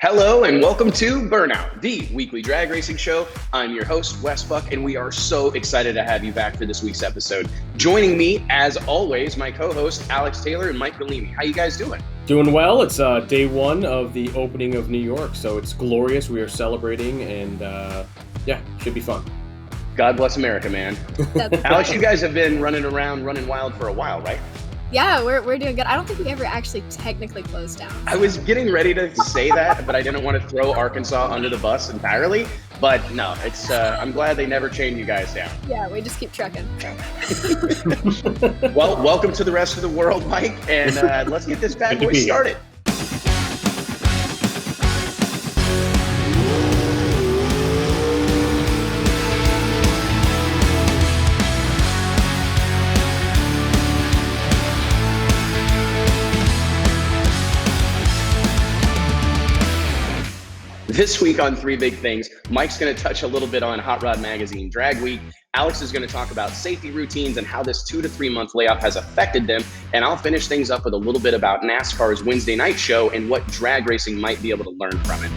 Hello and welcome to Burnout, the weekly drag racing show. I'm your host, Wes Buck, and we are so excited to have you back for this week's episode. Joining me, as always, my co-host, Alex Taylor and Mike Bellini. How you guys doing? Doing well. It's day one of the opening of New York, so it's glorious. We are celebrating, and should be fun. God bless America, man. Alex, you guys have been running wild for a while, right? Yeah, we're doing good. I don't think we ever actually technically closed down. I was getting ready to say that, but I didn't want to throw Arkansas under the bus entirely. But no, it's I'm glad they never chained you guys down. Yeah, we just keep trucking. Well, welcome to the rest of the world, Mike, and let's get this bad boy started. This week on Three Big Things, Mike's going to touch a little bit on Hot Rod Magazine Drag Week. Alex is going to talk about safety routines and how this 2 to 3 month layoff has affected them. And I'll finish things up with a little bit about NASCAR's Wednesday night show and what drag racing might be able to learn from it.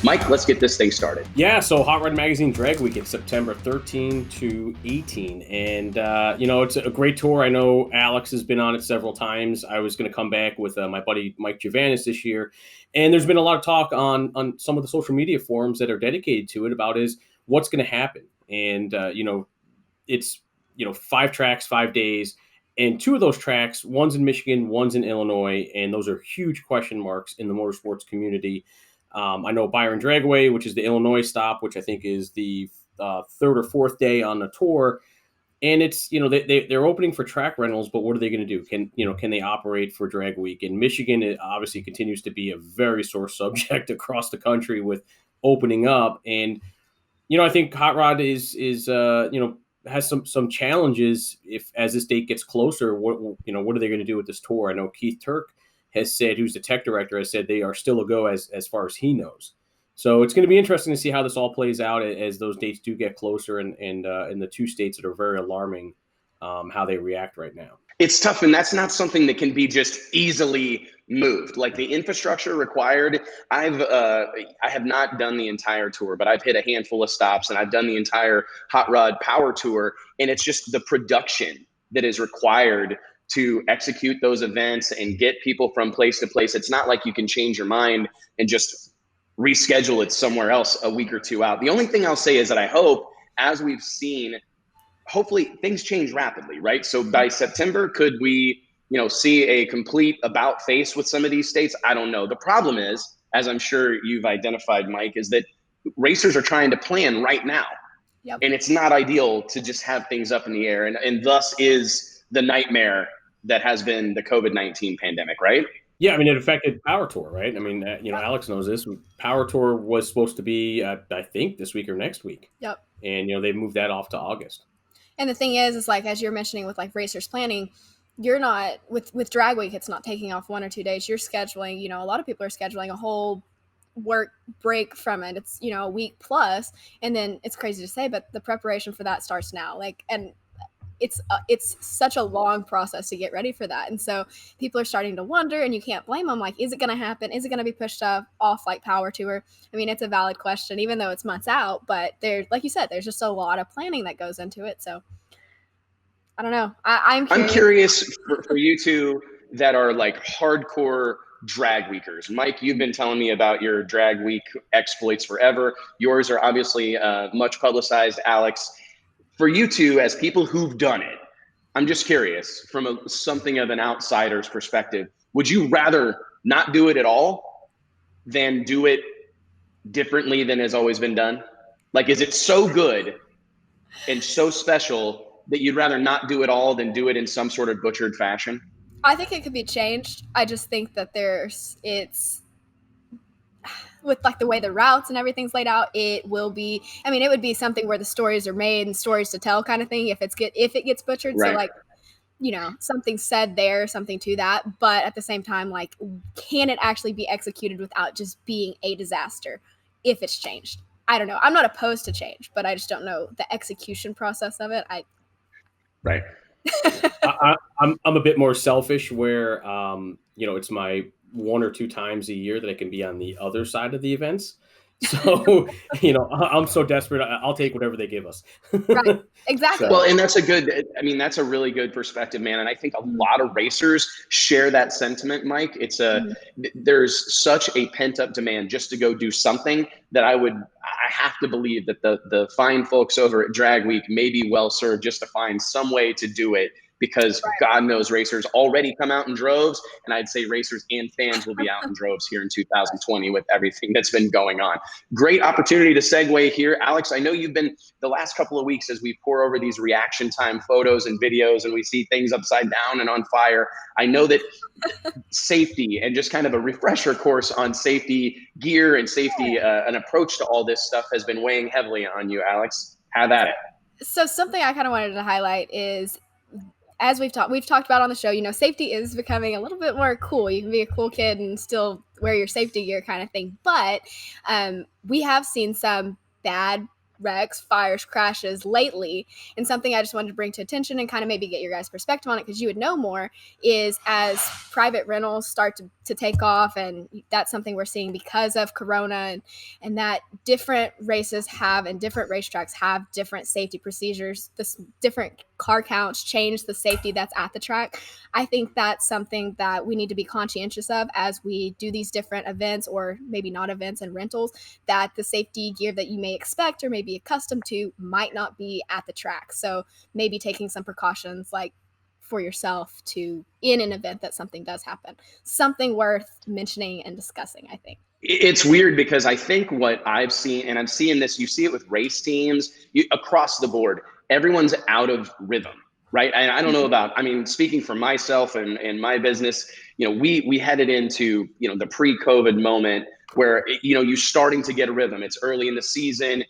Mike, let's get this thing started. Yeah, so Hot Rod Magazine Drag Week, it's September 13 to 18. And, it's a great tour. I know Alex has been on it several times. I was going to come back with my buddy Mike Javanis this year. And there's been a lot of talk on some of the social media forums that are dedicated to it about what's going to happen. And, it's 5 tracks, 5 days. And 2 of those tracks, one's in Michigan, one's in Illinois. And those are huge question marks in the motorsports community. I know Byron Dragway, which is the Illinois stop, which I think is the 3rd or 4th day on the tour. And it's, they're opening for track rentals, but what are they going to do? Can they operate for drag week? And Michigan, it obviously continues to be a very sore subject across the country with opening up. And, I think Hot Rod has some challenges as this date gets closer. What are they going to do with this tour? I know Keith Turk has said, who's the tech director, has said they are still a go as far as he knows. So it's going to be interesting to see how this all plays out as those dates do get closer and in the 2 states that are very alarming, how they react right now. It's tough, and that's not something that can be just easily moved. Like the infrastructure required, I have not done the entire tour, but I've hit a handful of stops, and I've done the entire Hot Rod Power Tour, and it's just the production that is required to execute those events and get people from place to place. It's not like you can change your mind and just reschedule it somewhere else a week or 2 out. The only thing I'll say is that I hope, as we've seen, hopefully things change rapidly, right? So by September, could we, see a complete about face with some of these states? I don't know. The problem is, as I'm sure you've identified, Mike, is that racers are trying to plan right now. Yep. And it's not ideal to just have things up in the air. And thus is the nightmare that has been the COVID-19 pandemic, right? Yeah, I mean, it affected Power Tour, right? I mean, Alex knows this. Power Tour was supposed to be, I think, this week or next week. Yep. And, they moved that off to August. And the thing is like, as you're mentioning with like racers planning, you're not, with drag week, it's not taking off 1 or 2 days. You're scheduling, a lot of people are scheduling a whole work break from it. It's, a week plus. And then it's crazy to say, but the preparation for that starts now. And it's such a long process to get ready for that. And so people are starting to wonder, and you can't blame them. Like, is it going to happen? Is it going to be pushed off like Power Tour? I mean, it's a valid question, even though it's months out, but like you said, there's just a lot of planning that goes into it. So I don't know. I'm curious for you two that are like hardcore drag weekers. Mike, you've been telling me about your drag week exploits forever. Yours are obviously much publicized. Alex, for you two, as people who've done it, I'm just curious from something of an outsider's perspective, would you rather not do it at all than do it differently than has always been done? Like, is it so good and so special that you'd rather not do it all than do it in some sort of butchered fashion? I think it could be changed. I just think that with like the way the routes and everything's laid out, it would be something where the stories are made and stories to tell kind of thing if it gets butchered. Right. So like, something said there, something to that. But at the same time, like, can it actually be executed without just being a disaster if it's changed? I don't know. I'm not opposed to change, but I just don't know the execution process of it. Right. I'm a bit more selfish where, it's my 1 or 2 times a year that I can be on the other side of the events. So, I'm so desperate. I'll take whatever they give us. Right. Exactly. Well, and that's that's a really good perspective, man. And I think a lot of racers share that sentiment, Mike. There's such a pent up demand just to go do something that I have to believe that the fine folks over at Drag Week may be well served just to find some way to do it, because God knows racers already come out in droves, and I'd say racers and fans will be out in droves here in 2020 with everything that's been going on. Great opportunity to segue here. Alex, I know you've been the last couple of weeks as we pour over these reaction time photos and videos and we see things upside down and on fire. I know that safety and just kind of a refresher course on safety gear and safety, an approach to all this stuff has been weighing heavily on you, Alex. Have at it. So something I kind of wanted to highlight is, as we've talked about on the show, safety is becoming a little bit more cool. You can be a cool kid and still wear your safety gear kind of thing. But we have seen some bad wrecks, fires, crashes lately. And something I just wanted to bring to attention and kind of maybe get your guys' perspective on it, because you would know more, is as private rentals start to take off, and that's something we're seeing because of Corona, and that different races have and different racetracks have different safety procedures. This different car counts change the safety that's at the track. I think that's something that we need to be conscientious of as we do these different events, or maybe not events and rentals, that the safety gear that you may expect or maybe accustomed to might not be at the track. So maybe taking some precautions like for yourself in an event that something does happen. Something worth mentioning and discussing, I think. It's weird because I think what I've seen, and I'm seeing this, you see it with race teams across the board, everyone's out of rhythm, right? And I don't know about, speaking for myself and my business, we headed into, the pre-COVID moment where, you're starting to get a rhythm. It's early in the season,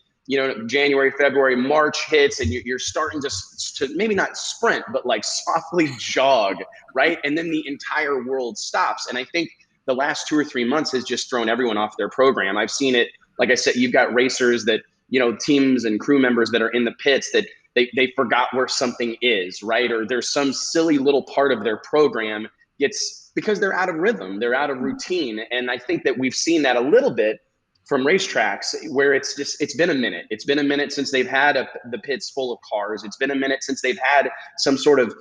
January, February, March hits, and you're starting to maybe not sprint, but like softly jog, right? And then the entire world stops. And I think the last 2 or 3 months has just thrown everyone off their program. I've seen it, like I said, you've got racers that, teams and crew members that are in the pits that they forgot where something is, right? Or there's some silly little part of their program because they're out of rhythm, they're out of routine. And I think that we've seen that a little bit from racetracks where it's been a minute. It's been a minute since they've had the pits full of cars. It's been a minute since they've had some sort of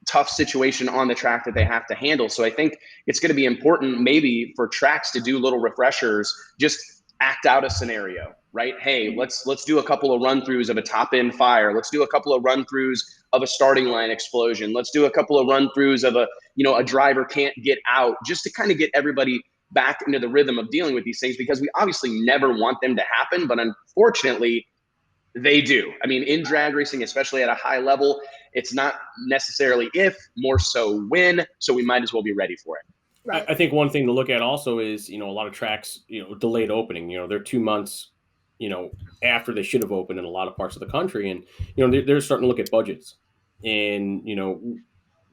tough situation on the track that they have to handle. So I think it's going to be important maybe for tracks to do little refreshers, just act out a scenario, right? Hey, let's do a couple of run-throughs of a top-end fire. Let's do a couple of run-throughs of a starting line explosion. Let's do a couple of run-throughs of a driver can't get out, just to kind of get everybody back into the rhythm of dealing with these things, because we obviously never want them to happen, but unfortunately they do. In drag racing, especially at a high level, it's not necessarily if, more so when, so we might as well be ready for it. Right. I think one thing to look at also is, a lot of tracks, delayed opening, they're 2 months, after they should have opened in a lot of parts of the country. And, they're starting to look at budgets, and,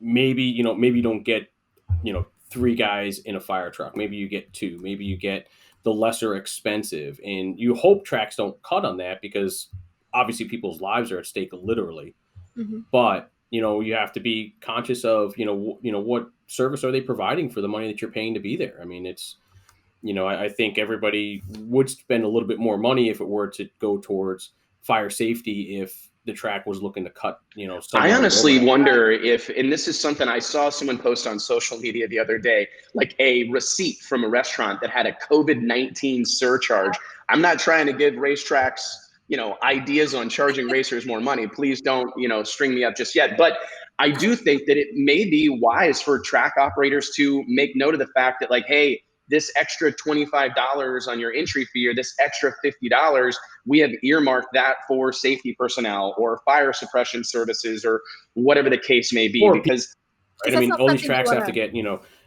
maybe you don't get, 3 guys in a fire truck. Maybe you get 2, maybe you get the lesser expensive, and you hope tracks don't cut on that, because obviously people's lives are at stake, literally. Mm-hmm. But, you have to be conscious of, what service are they providing for the money that you're paying to be there? It's, I think everybody would spend a little bit more money if it were to go towards fire safety, if the track was looking to cut, I honestly wonder if, and this is something I saw someone post on social media the other day, like a receipt from a restaurant that had a COVID-19 surcharge. I'm not trying to give racetracks, ideas on charging racers more money. Please don't, string me up just yet. But I do think that it may be wise for track operators to make note of the fact that, like, hey, this extra $25 on your entry fee, or this extra $50, we have earmarked that for safety personnel or fire suppression services or whatever the case may be. Because right? All these tracks have to get,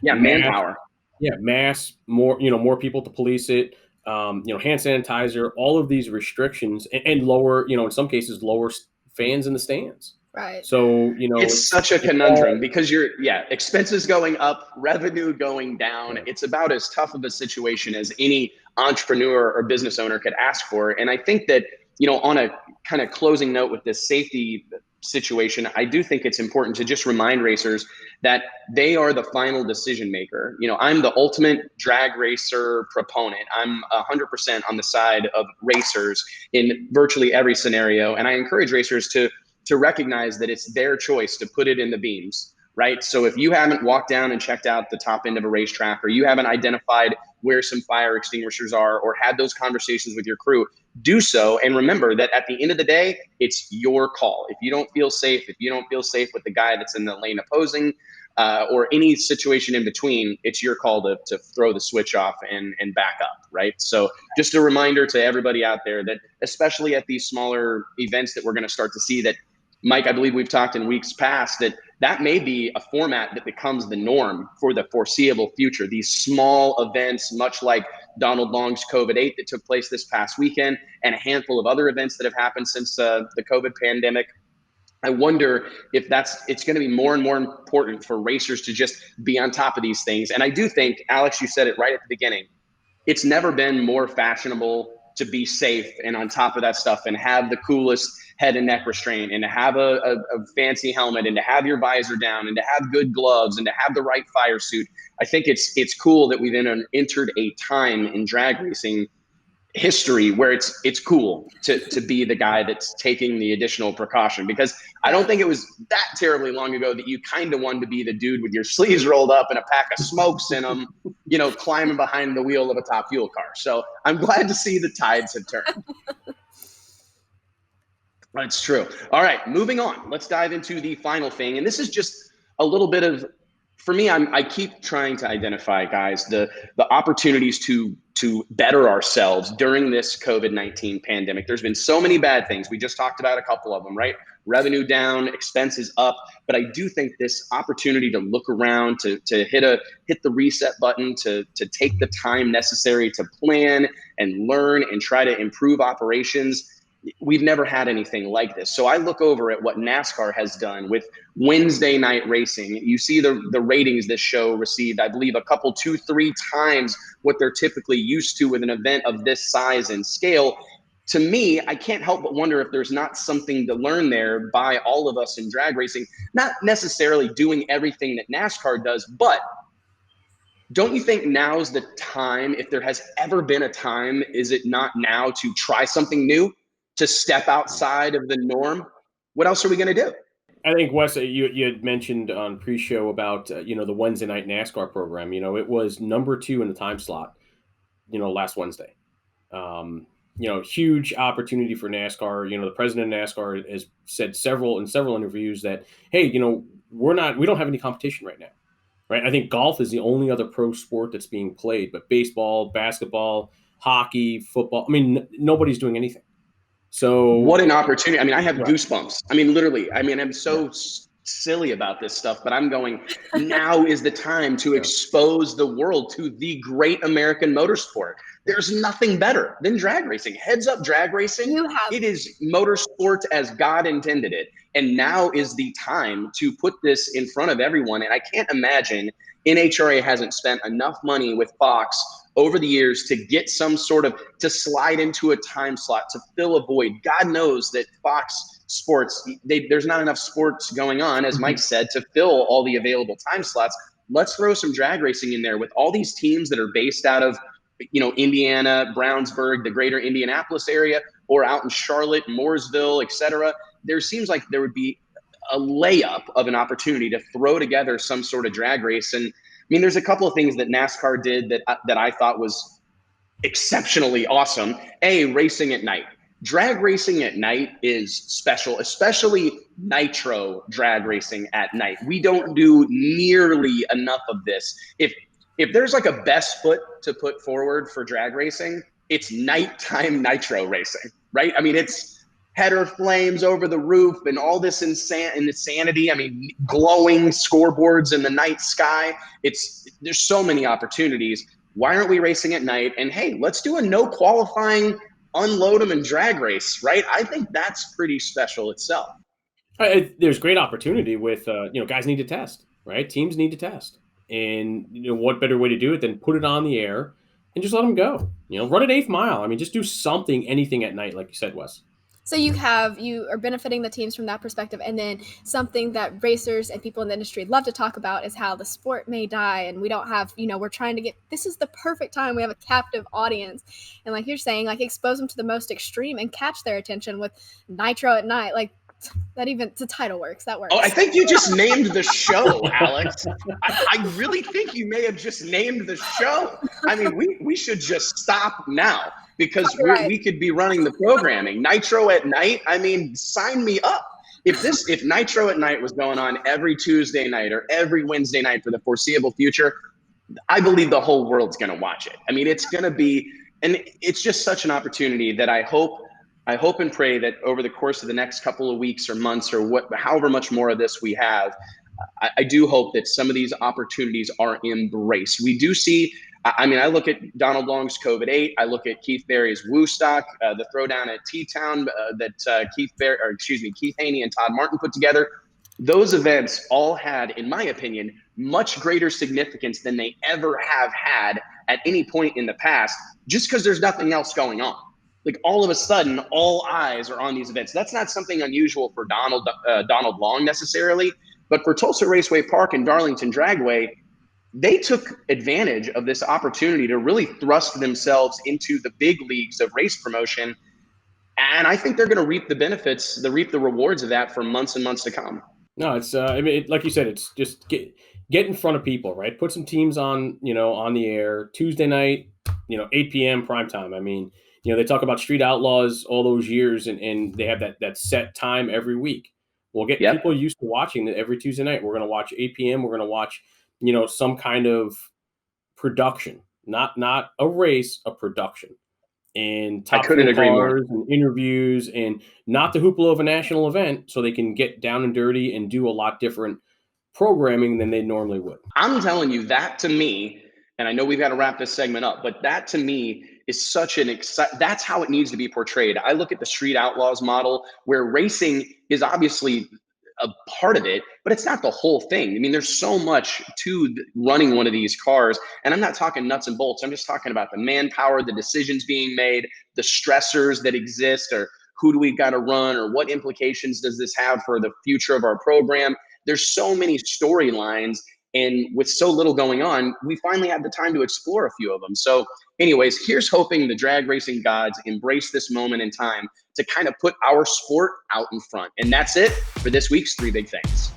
manpower. Mass, more people to police it, hand sanitizer, all of these restrictions, and lower, in some cases, lower fans in the stands. Right. So, it's such a conundrum, because expenses going up, revenue going down. Right. It's about as tough of a situation as any entrepreneur or business owner could ask for. And I think that, on a kind of closing note with this safety situation, I do think it's important to just remind racers that they are the final decision maker. I'm the ultimate drag racer proponent. I'm 100% on the side of racers in virtually every scenario. And I encourage racers to recognize that it's their choice to put it in the beams, right? So if you haven't walked down and checked out the top end of a racetrack, or you haven't identified where some fire extinguishers are, or had those conversations with your crew, do so. And remember that at the end of the day, it's your call. If you don't feel safe with the guy that's in the lane opposing, or any situation in between, it's your call to throw the switch off and back up, right? So just a reminder to everybody out there that, especially at these smaller events that we're going to start to see, that, Mike, I believe we've talked in weeks past that may be a format that becomes the norm for the foreseeable future. These small events, much like Donald Long's COVID-8 that took place this past weekend, and a handful of other events that have happened since the COVID pandemic. I wonder if it's going to be more and more important for racers to just be on top of these things. And I do think, Alex, you said it right at the beginning, it's never been more fashionable to be safe and on top of that stuff and have the coolest head and neck restraint and to have a fancy helmet and to have your visor down and to have good gloves and to have the right fire suit. I think it's cool that we've entered a time in drag racing history where it's cool to be the guy that's taking the additional precaution, because I don't think it was that terribly long ago that you kind of wanted to be the dude with your sleeves rolled up and a pack of smokes in them, climbing behind the wheel of a Top Fuel car. So I'm glad to see the tides have turned. That's true. All right, moving on. Let's dive into the final thing. And this is just a little bit of, for me, I keep trying to identify, guys, the opportunities to better ourselves during this COVID-19 pandemic. There's been so many bad things. We just talked about a couple of them, right? Revenue down, expenses up. But I do think this opportunity to look around, to hit the reset button, to take the time necessary to plan and learn and try to improve operations. We've never had anything like this. So I look over at what NASCAR has done with Wednesday night racing. You see the ratings this show received, I believe, a couple, 2-3 times what they're typically used to with an event of this size and scale. To me, I can't help but wonder if there's not something to learn there by all of us in drag racing, not necessarily doing everything that NASCAR does, but don't you think now's the time, if there has ever been a time, is it not now to try something new? To step outside of the norm? What else are we going to do? I think, Wes, you had mentioned on pre-show about, the Wednesday night NASCAR program. It was number 2 in the time slot, last Wednesday. Huge opportunity for NASCAR. The president of NASCAR has said in several interviews that, hey, we don't have any competition right now. Right. I think golf is the only other pro sport that's being played, but baseball, basketball, hockey, football, nobody's doing anything. So what an opportunity. I have goosebumps. Literally, I'm so silly about this stuff, but I'm going, now is the time to expose the world to the great American motorsport. There's nothing better than drag racing. Heads up, drag racing. It is motorsport as God intended it. And now is the time to put this in front of everyone. And I can't imagine NHRA hasn't spent enough money with Fox over the years to get some sort of, to slide into a time slot, to fill a void. God knows that Fox Sports, there's not enough sports going on, as Mike said, to fill all the available time slots. Let's throw some drag racing in there with all these teams that are based out of, Indiana, Brownsburg, the greater Indianapolis area, or out in Charlotte, Mooresville, etc. There seems like there would be a layup of an opportunity to throw together some sort of drag race. And there's a couple of things that NASCAR did that I thought was exceptionally awesome. Racing at night. Drag racing at night is special, especially nitro drag racing at night. We don't do nearly enough of this. If there's like a best foot to put forward for drag racing, it's nighttime nitro racing, right? It's header flames over the roof and all this insanity. Glowing scoreboards in the night sky. There's so many opportunities. Why aren't we racing at night? And hey, let's do a no qualifying, unload them and drag race, right? I think that's pretty special itself. There's great opportunity with, guys need to test, right? Teams need to test. And what better way to do it than put it on the air and just let them go, run an 8th mile. Just do something, anything at night, like you said, Wes. So you are benefiting the teams from that perspective, and then something that racers and people in the industry love to talk about is how the sport may die, and we don't have, we're trying to get, this is the perfect time, we have a captive audience, and like you're saying, like expose them to the most extreme and catch their attention with Nitro at Night, like that. Even the title works, that works. Oh, I think you just named the show, Alex. I really think you may have just named the show. I mean, we should just stop now, because we could be running the programming. Nitro at Night, I mean, sign me up. If Nitro at Night was going on every Tuesday night or every Wednesday night for the foreseeable future, I believe the whole world's going to watch it. I mean, it's going to be, and it's just such an opportunity that I hope and pray that over the course of the next couple of weeks or months or however much more of this we have, I do hope that some of these opportunities are embraced. We do see, I mean, I look at Donald Long's COVID-8. I look at Keith Berry's Woodstock, the throwdown at T-Town that Keith Haney and Todd Martin put together. Those events all had, in my opinion, much greater significance than they ever have had at any point in the past, just because there's nothing else going on. Like all of a sudden, all eyes are on these events. That's not something unusual for Donald Long necessarily, but for Tulsa Raceway Park and Darlington Dragway, they took advantage of this opportunity to really thrust themselves into the big leagues of race promotion. And I think they're going to reap the benefits, reap the rewards of that for months and months to come. No, it's I mean, like you said, it's just get in front of people, right? Put some teams on, on the air Tuesday night, 8 p.m. prime time. I mean, they talk about Street Outlaws all those years, and they have that set time every week. We'll get people used to watching it every Tuesday night. We're going to watch 8 p.m. We're going to watch, some kind of production, not a race, a production. And top cars and interviews, and not the hoopla of a national event, so they can get down and dirty and do a lot different programming than they normally would. I'm telling you, that to me, and I know we've got to wrap this segment up, but that to me is such an that's how it needs to be portrayed. I look at the Street Outlaws model, where racing is obviously a part of it, but it's not the whole thing. I mean, there's so much to running one of these cars, and I'm not talking nuts and bolts. I'm just talking about the manpower, the decisions being made, the stressors that exist, or who do we got to run, or what implications does this have for the future of our program? There's so many storylines, and with so little going on, we finally had the time to explore a few of them. So anyways, here's hoping the drag racing gods embrace this moment in time to kind of put our sport out in front. And that's it for this week's Three Big Things.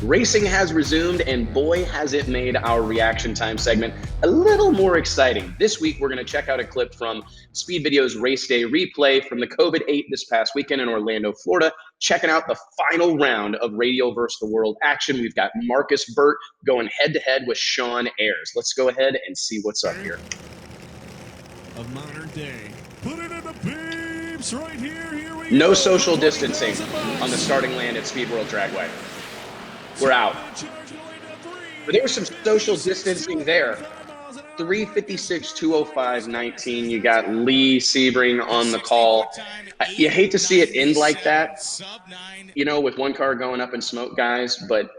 Racing has resumed, and boy, has it made our reaction time segment a little more exciting. This week, we're going to check out a clip from Speed Video's Race Day replay from the COVID-8 this past weekend in Orlando, Florida, checking out the final round of Radial vs. the World action. We've got Marcus Burt going head-to-head with Sean Ayres. Let's go ahead and see what's up here. Of modern day. Put it in the peeps right here. Here we No go. social distancing on the starting land at Speed World Dragway. We're out. But there was some social distancing there. 356, 205, 19. You got Lee Sebring on the call. You hate to see it end like that, with one car going up in smoke, guys, but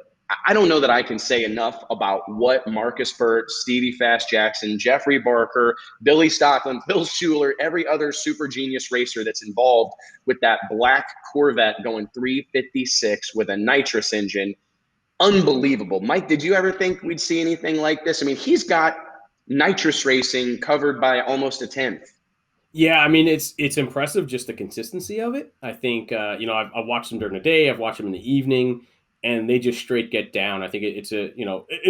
I don't know that I can say enough about what Marcus Burt, Stevie Fast Jackson, Jeffrey Barker, Billy Stockland, Phil Schuler, every other super genius racer that's involved with that black Corvette going 356 with a nitrous engine. Unbelievable. Mike, did you ever think we'd see anything like this? I mean, he's got nitrous racing covered by almost a 10th. Yeah, I mean, it's impressive, just the consistency of it. I think, I've watched them during the day, I've watched them in the evening, and they just straight get down. I think it's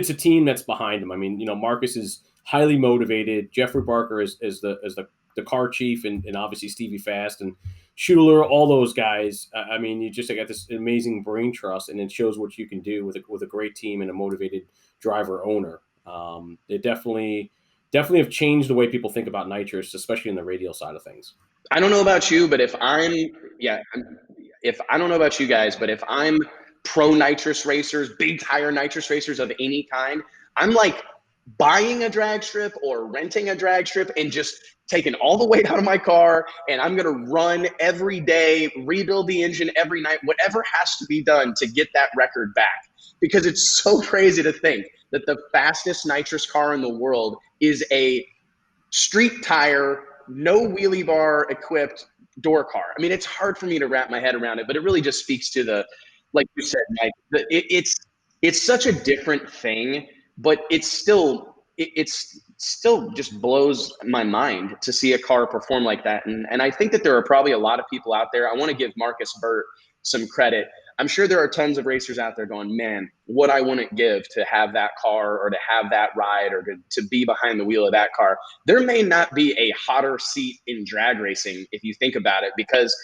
a team that's behind them. I mean, Marcus is highly motivated. Jeffrey Barker is the car chief, and obviously Stevie Fast and Schuler, all those guys. I mean, you just got this amazing brain trust, and it shows what you can do with a great team and a motivated driver owner. They definitely have changed the way people think about nitrous, especially in the radial side of things. I don't know about you, but if I don't know about you guys, but if I'm pro nitrous racers, big tire nitrous racers of any kind, I'm like buying a drag strip or renting a drag strip and just taking all the weight out of my car, and I'm going to run every day, rebuild the engine every night, whatever has to be done to get that record back. Because it's so crazy to think that the fastest nitrous car in the world is a street tire no wheelie bar equipped door car. I mean, it's hard for me to wrap my head around it, but it really just speaks to the, like you said, Mike, it's such a different thing, but it's still just blows my mind to see a car perform like that. And I think that there are probably a lot of people out there. I want to give Marcus Burt some credit. I'm sure there are tons of racers out there going, man, what I wouldn't give to have that car or to have that ride or to be behind the wheel of that car. There may not be a hotter seat in drag racing if you think about it, because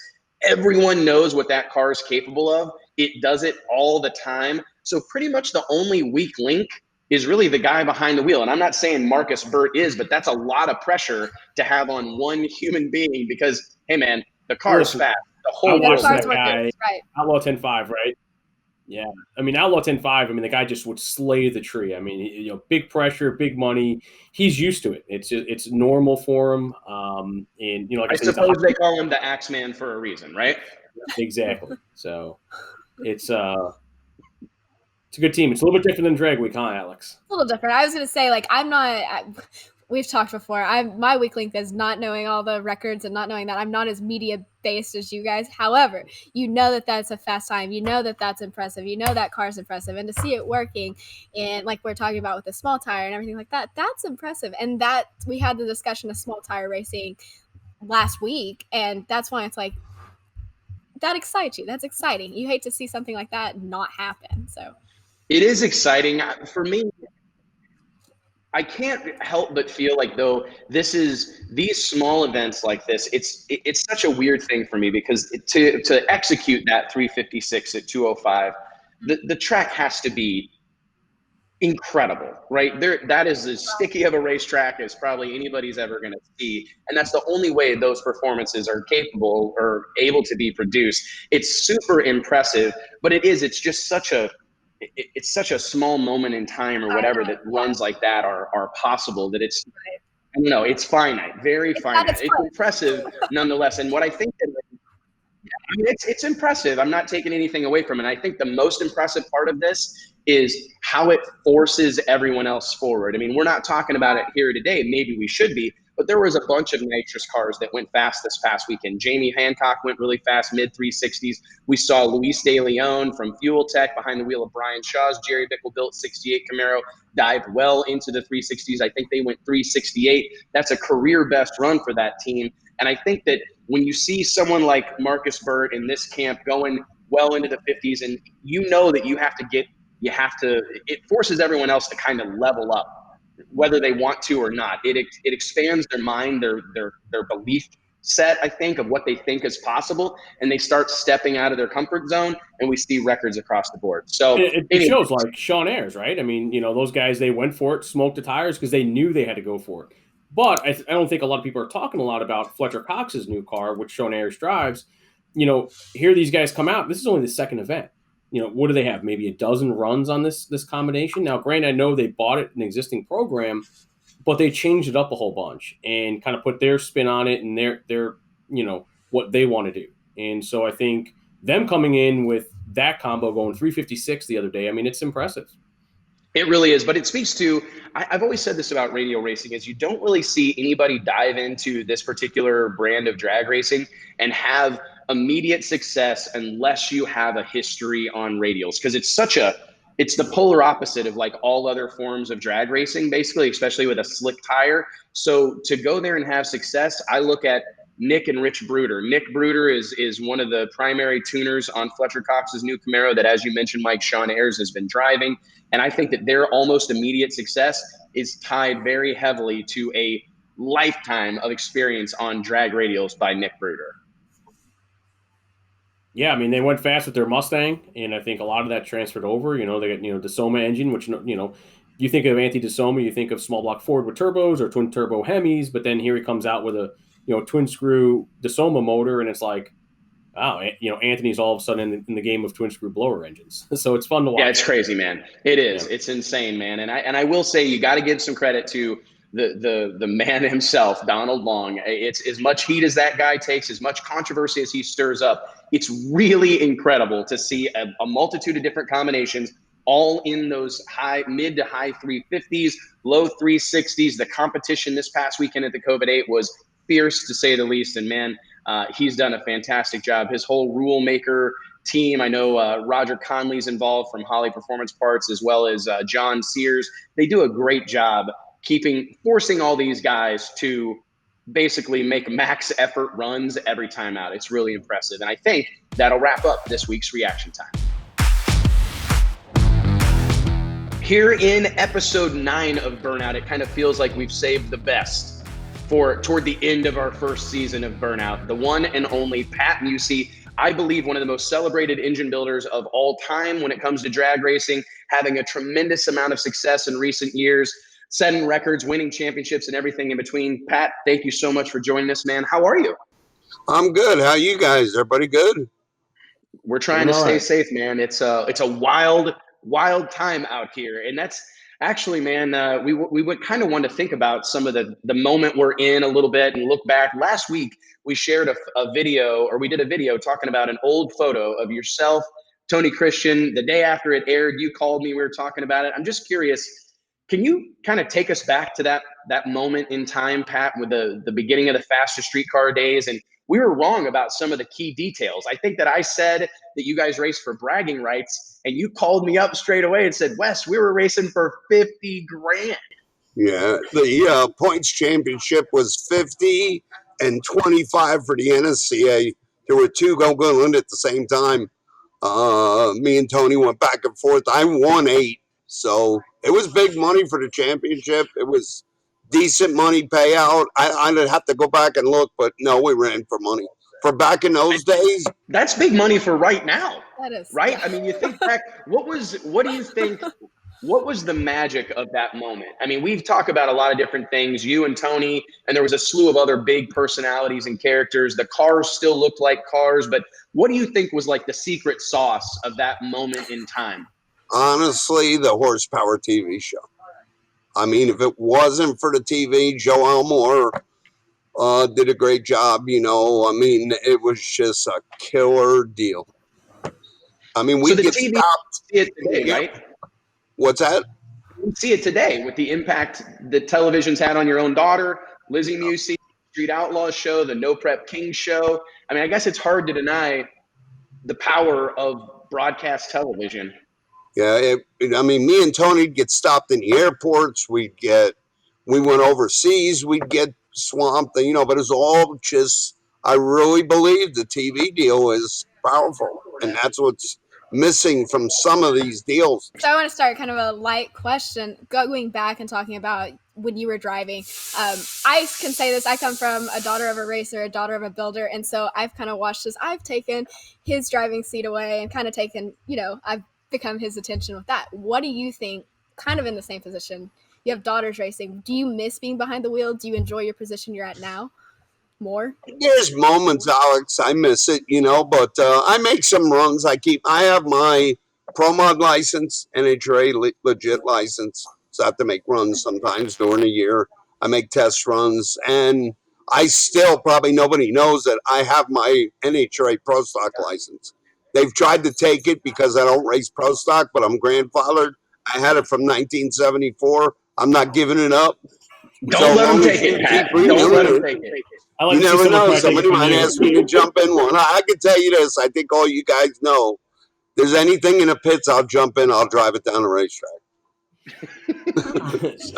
everyone knows what that car is capable of. It does it all the time. So pretty much the only weak link is really the guy behind the wheel. And I'm not saying Marcus Burt is, but that's a lot of pressure to have on one human being because, hey, man, the car is fast. The whole watched that guy, right. Outlaw 10.5, right? Yeah. I mean, Outlaw 10.5, I mean, the guy just would slay the tree. I mean, big pressure, big money. He's used to it. It's normal for him. And, like I suppose they call him the Axeman for a reason, right? Exactly. So it's a good team. It's a little bit different than drag week, huh, Alex? A little different. I was going to say, like, we've talked before. My weak link is not knowing all the records and not knowing that I'm not as media based as you guys. However, you know that that's a fast time. You know that that's impressive. You know that car's impressive. And to see it working, and like we're talking about with the small tire and everything like that, that's impressive. And that we had the discussion of small tire racing last week, and that's why it's like that excites you. That's exciting. You hate to see something like that not happen. So it is exciting for me. I can't help but feel like though these small events like this, it's such a weird thing for me because to execute that 356 at 205, the track has to be incredible, right? That is as sticky of a racetrack as probably anybody's ever going to see, and that's the only way those performances are capable or able to be produced. It's super impressive, but it's just such a small moment in time or whatever that runs like that are possible, that it's, I don't know, it's finite, very finite. It's impressive nonetheless. And what I think that, I mean, it's impressive. I'm not taking anything away from it. I think the most impressive part of this is how it forces everyone else forward. I mean, we're not talking about it here today. Maybe we should be, but there was a bunch of nitrous cars that went fast this past weekend. Jamie Hancock went really fast, mid 360s. We saw Luis De Leon from Fuel Tech behind the wheel of Brian Shaw's Jerry Bickle built 68 Camaro dive well into the 360s. I think they went 368. That's a career best run for that team. And I think that when you see someone like Marcus Burt in this camp going well into the 50s, and you know that it forces everyone else to kind of level up, whether they want to or not. It expands their mind, their belief set, I think, of what they think is possible, and they start stepping out of their comfort zone, and we see records across the board. So it shows like Sean Ayres, right? I mean, those guys, they went for it, smoked the tires because they knew they had to go for it. But I don't think a lot of people are talking a lot about Fletcher Cox's new car, which Sean Ayres drives. Here these guys come out. This is only the second event. What do they have? Maybe a dozen runs on this combination. Now, granted, I know they bought it an existing program, but they changed it up a whole bunch and kind of put their spin on it and their what they want to do. And so I think them coming in with that combo going 356 the other day, I mean, it's impressive. It really is, but it speaks to, I've always said this about radial racing, is you don't really see anybody dive into this particular brand of drag racing and have immediate success unless you have a history on radials, because it's the polar opposite of like all other forms of drag racing, basically, especially with a slick tire. So to go there and have success, I look at Nick and Rich Bruder. Nick Bruder is one of the primary tuners on Fletcher Cox's new Camaro that, as you mentioned, Mike, Sean Ayres has been driving. And I think that their almost immediate success is tied very heavily to a lifetime of experience on drag radials by Nick Bruder. Yeah, I mean, they went fast with their Mustang, and I think a lot of that transferred over. They got, DeSoma engine, which, you think of Anthony DeSoma, you think of small block Ford with turbos or twin turbo Hemis, but then here he comes out with a, twin screw DeSoma motor, and it's like, wow, Anthony's all of a sudden in the game of twin screw blower engines. So it's fun to watch. Yeah, it's crazy, man. It is. Yeah. It's insane, man. And I will say, you got to give some credit to the man himself, Donald Long. It's as much heat as that guy takes, as much controversy as he stirs up. It's really incredible to see a multitude of different combinations, all in those mid to high 350s, low 360s. The competition this past weekend at the COVID-8 was fierce to say the least. And man, he's done a fantastic job. His whole rule maker team. I know Roger Conley's involved from Holly Performance Parts, as well as John Sears. They do a great job forcing all these guys to basically make max effort runs every time out. It's really impressive. And I think that'll wrap up this week's reaction time. Here in episode 9 of Burnout, it kind of feels like we've saved the best toward the end of our first season of Burnout. The one and only Pat Musi, I believe one of the most celebrated engine builders of all time when it comes to drag racing, having a tremendous amount of success in recent years, setting records, winning championships, and everything in between. Pat, thank you so much for joining us, man. How are you? I'm good. How are you guys? Everybody good? We're trying to stay safe, man. It's a wild time out here. And that's actually, man, we would kind of want to think about some of the moment we're in a little bit and look back. Last week, we shared a video, or we did a video talking about an old photo of yourself, Tony Christian. The day after it aired, you called me. We were talking about it. I'm just curious, can you kind of take us back to that moment in time, Pat, with the beginning of the fastest streetcar days? And we were wrong about some of the key details. I think that I said that you guys raced for bragging rights, and you called me up straight away and said, Wes, we were racing for 50 grand. Yeah, the points championship was 50 and 25 for the NSCA. There were two going at the same time. Me and Tony went back and forth. I won 8. So it was big money for the championship. It was decent money payout. I'd have to go back and look, but no, we ran for money. For back in those days. That's big money for right now. That is. Right? I mean, you think back, what do you think, what was the magic of that moment? I mean, we've talked about a lot of different things, you and Tony, and there was a slew of other big personalities and characters. The cars still looked like cars, but what do you think was like the secret sauce of that moment in time? Honestly, the horsepower TV show. I mean, if it wasn't for the TV, Joe Elmore did a great job, you know. I mean, it was just a killer deal. I mean, we get stopped. See it today, right? What's that? We see it today with the impact that television's had on your own daughter, Lizzie Musi, Street Outlaws show, the No Prep Kings show. I mean, I guess it's hard to deny the power of broadcast television. Yeah, I mean, me and Tony'd get stopped in the airports. We went overseas. We'd get swamped, you know, but it's all just, I really believe the TV deal is powerful. And that's what's missing from some of these deals. So I want to start kind of a light question, going back and talking about when you were driving. I can say this, I come from a daughter of a racer, a daughter of a builder, and so I've kind of watched this. I've taken his driving seat away and kind of taken, you know, I've become his attention with that. What do you think, kind of in the same position? You have daughters racing. Do you miss being behind the wheel? Do you enjoy your position you're at now more? There's moments, Alex, I miss it, you know, but I make some runs. I have my Pro Mod license and a legit license. So I have to make runs sometimes during the year. I make test runs, and I still, probably nobody knows that I have my NHRA Pro Stock license. They've tried to take it because I don't race Pro Stock, but I'm grandfathered. I had it from 1974. I'm not giving it up. Don't let them take it, Pat. Don't let them take it. You never know. Somebody might ask me to jump in one. I can tell you this. I think all you guys know. There's anything in the pits, I'll jump in. I'll drive it down the racetrack.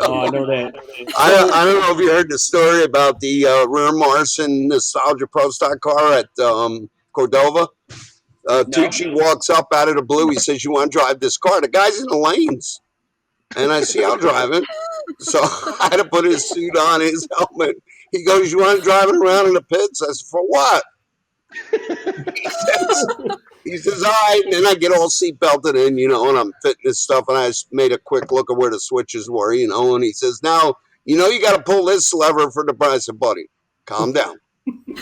I know that. I don't know if you heard the story about the rear Marson Nostalgia Pro Stock car at Cordova. Tucci walks up out of the blue. He says, "You want to drive this car?" The guy's in the lanes. And I see, I'll drive it. So I had to put his suit on, his helmet. He goes, "You want to drive it around in the pits?" I said, "For what?" He says, "All right." And then I get all seat belted in, you know, and I'm fitting this stuff. And I just made a quick look at where the switches were, you know. And he says, "Now, you know, you got to pull this lever for the price." I said, "Buddy, calm down.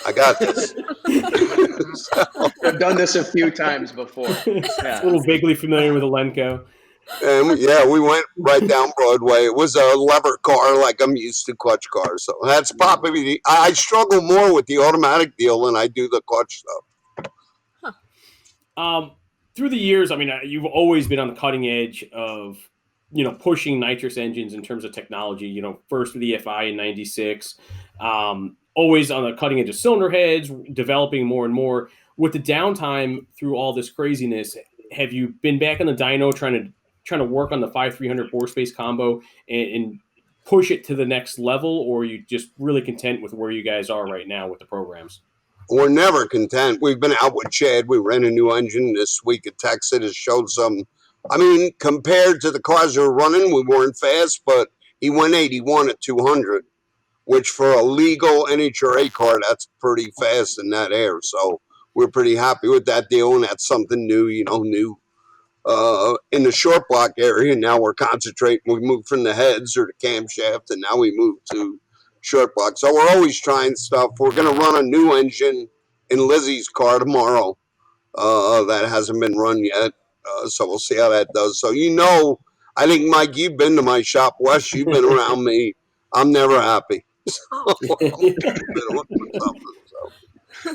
I got this." I've done this a few times before. Yeah. A little vaguely familiar with Elenco. And yeah, we went right down Broadway. It was a lever car like I'm used to clutch cars. So that's probably, I struggle more with the automatic deal than I do the clutch stuff. Through the years, I mean, you've always been on the cutting edge of, you know, pushing nitrous engines in terms of technology, you know, first with the EFI in 96. always on the cutting edge of cylinder heads, developing more and more. With the downtime through all this craziness, have you been back in the dyno trying to work on the 5300 bore space combo and push it to the next level, or are you just really content with where you guys are right now with the programs? We're never content. We've been out with Chad. We ran a new engine this week at Texas. It showed some. I mean, compared to the cars that were running, we weren't fast, but he went 81 at 200, which for a legal NHRA car, that's pretty fast in that air. So we're pretty happy with that deal, and that's something new, new in the short block area. Now we're concentrating. We moved from the heads or the camshaft, and now we moved to short block. So we're always trying stuff. We're going to run a new engine in Lizzie's car tomorrow that hasn't been run yet. So we'll see how that does. So, I think, Mike, you've been to my shop. Wes, you've been around me. I'm never happy.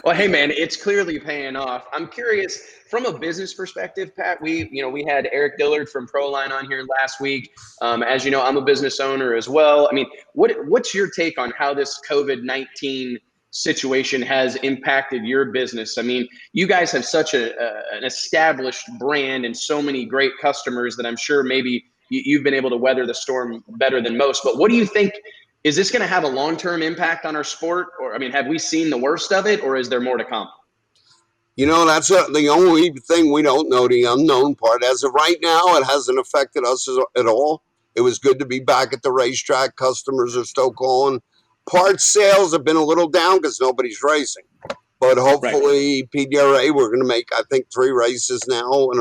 Well, hey man, it's clearly paying off. I'm curious from a business perspective, Pat. We had Eric Dillard from Proline on here last week. As you know, I'm a business owner as well. I mean, what's your take on how this COVID-19 situation has impacted your business? I mean, you guys have such an established brand and so many great customers that I'm sure maybe you've been able to weather the storm better than most. But what do you think? Is this going to have a long-term impact on our sport? Or, I mean, have we seen the worst of it, or is there more to come? That's the only thing we don't know, the unknown part. As of right now, it hasn't affected us at all. It was good to be back at the racetrack. Customers are still calling. Parts sales have been a little down because nobody's racing. But hopefully, right. PDRA, we're going to make, I think, 3 races now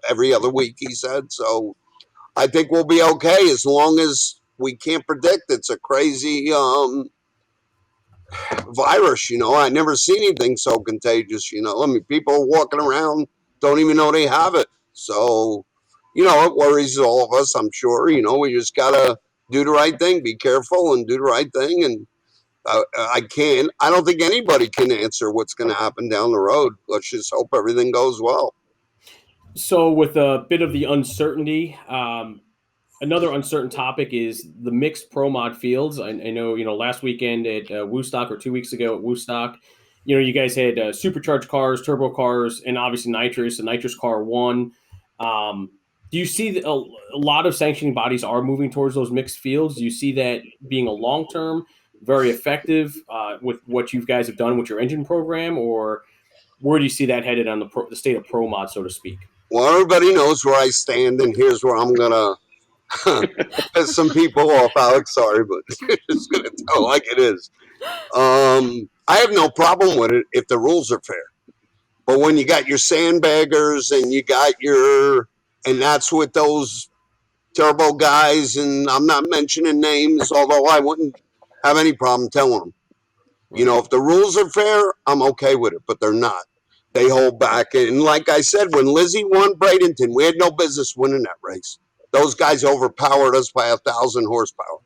every other week, he said. So I think we'll be okay as long as we can't predict. It's a crazy virus, I never seen anything so contagious, I mean, people walking around don't even know they have it. So, it worries all of us, I'm sure. We just got to do the right thing, be careful and do the right thing. And I don't think anybody can answer what's going to happen down the road. Let's just hope everything goes well. So with a bit of the uncertainty, another uncertain topic is the mixed pro mod fields. I know, last weekend at Woodstock, or 2 weeks ago at Woodstock, you guys had supercharged cars, turbo cars, and obviously nitrous. The nitrous car won. Do you see that a lot of sanctioning bodies are moving towards those mixed fields? Do you see that being a long-term, very effective with what you guys have done with your engine program, or where do you see that headed on the state of pro mod, so to speak? Well, everybody knows where I stand, and here's where I'm going to piss some people off, Alex. Sorry, but it's going to tell like it is. I have no problem with it if the rules are fair. But when you got your sandbaggers and you got and that's with those turbo guys, and I'm not mentioning names, although I wouldn't have any problem telling them. If the rules are fair, I'm okay with it, but they're not. They hold back. And like I said, when Lizzie won Bradenton, we had no business winning that race. Those guys overpowered us by 1,000 horsepower.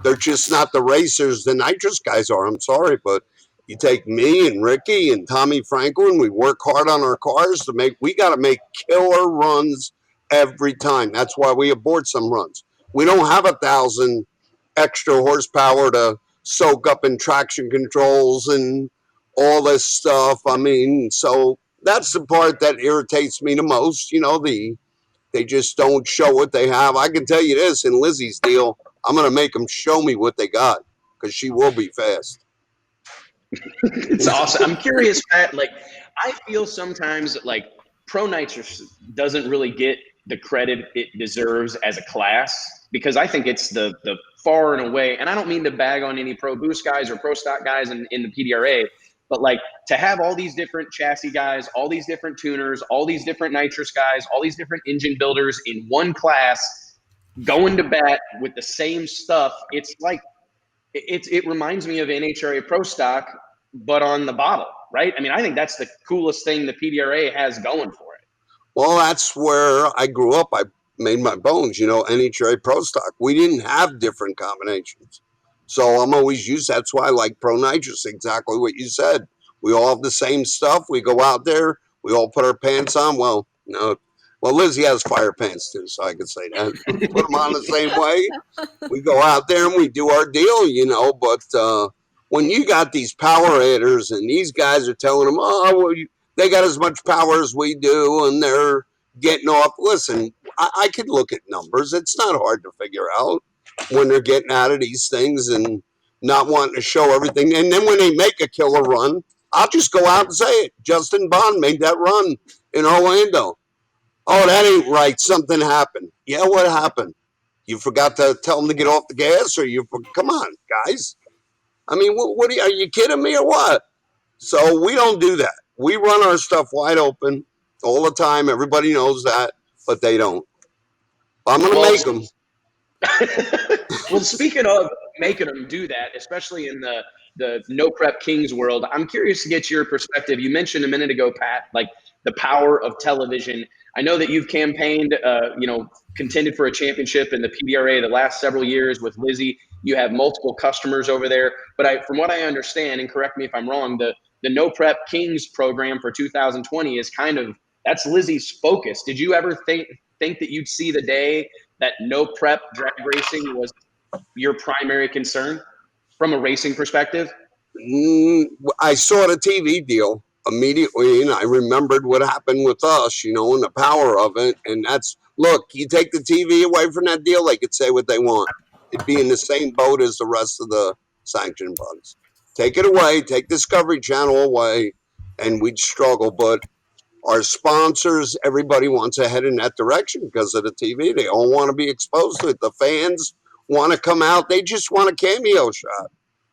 They're just not the racers the nitrous guys are. I'm sorry, but you take me and Ricky and Tommy Franklin, we work hard on our cars we got to make killer runs every time. That's why we abort some runs. We don't have 1,000 extra horsepower to soak up in traction controls and all this stuff. I mean, so that's the part that irritates me the most. They just don't show what they have. I can tell you this, in Lizzie's deal, I'm going to make them show me what they got, because she will be fast. It's awesome. I'm curious, Pat, I feel sometimes like Pro Nitrous doesn't really get the credit it deserves as a class, because I think it's the far and away, and I don't mean to bag on any Pro Boost guys or Pro Stock guys in the PDRA, but to have all these different chassis guys, all these different tuners, all these different nitrous guys, all these different engine builders in one class going to bat with the same stuff, it's it reminds me of NHRA Pro Stock, but on the bottle, right? I mean, I think that's the coolest thing the PDRA has going for it. Well, that's where I grew up. I made my bones, NHRA Pro Stock. We didn't have different combinations. So I'm always used. That's why I like Pro Nitrous, exactly what you said. We all have the same stuff. We go out there. We all put our pants on. Well, Lizzie has fire pants too, so I could say that. Put them on the same way. We go out there and we do our deal, but When you got these power hitters and these guys are telling them, oh, well, they got as much power as we do and they're getting off. Listen, I could look at numbers. It's not hard to figure out when they're getting out of these things and not wanting to show everything. And then when they make a killer run, I'll just go out and say it. Justin Bond made that run in Orlando. Oh, that ain't right. Something happened. Yeah, what happened? You forgot to tell them to get off the gas, or come on, guys. I mean, what are you kidding me or what? So we don't do that. We run our stuff wide open all the time. Everybody knows that, but they don't. I'm going to make them. Well, speaking of making them do that, especially in the no prep kings world, I'm curious to get your perspective. You mentioned a minute ago, Pat, like the power of television. I know that you've campaigned, contended for a championship in the PDRA the last several years with Lizzie. You have multiple customers over there. But from what I understand, and correct me if I'm wrong, the No Prep Kings program for 2020 is that's Lizzie's focus. Did you ever think that you'd see the day that no prep drag racing was your primary concern from a racing perspective? I saw the TV deal immediately, and I remembered what happened with us, and the power of it. And look, you take the TV away from that deal, they could say what they want. It'd be in the same boat as the rest of the sanction bodies. Take it away, take Discovery Channel away, and we'd struggle. But our sponsors, everybody wants to head in that direction because of the TV. They all want to be exposed to it. The fans want to come out. They just want a cameo shot.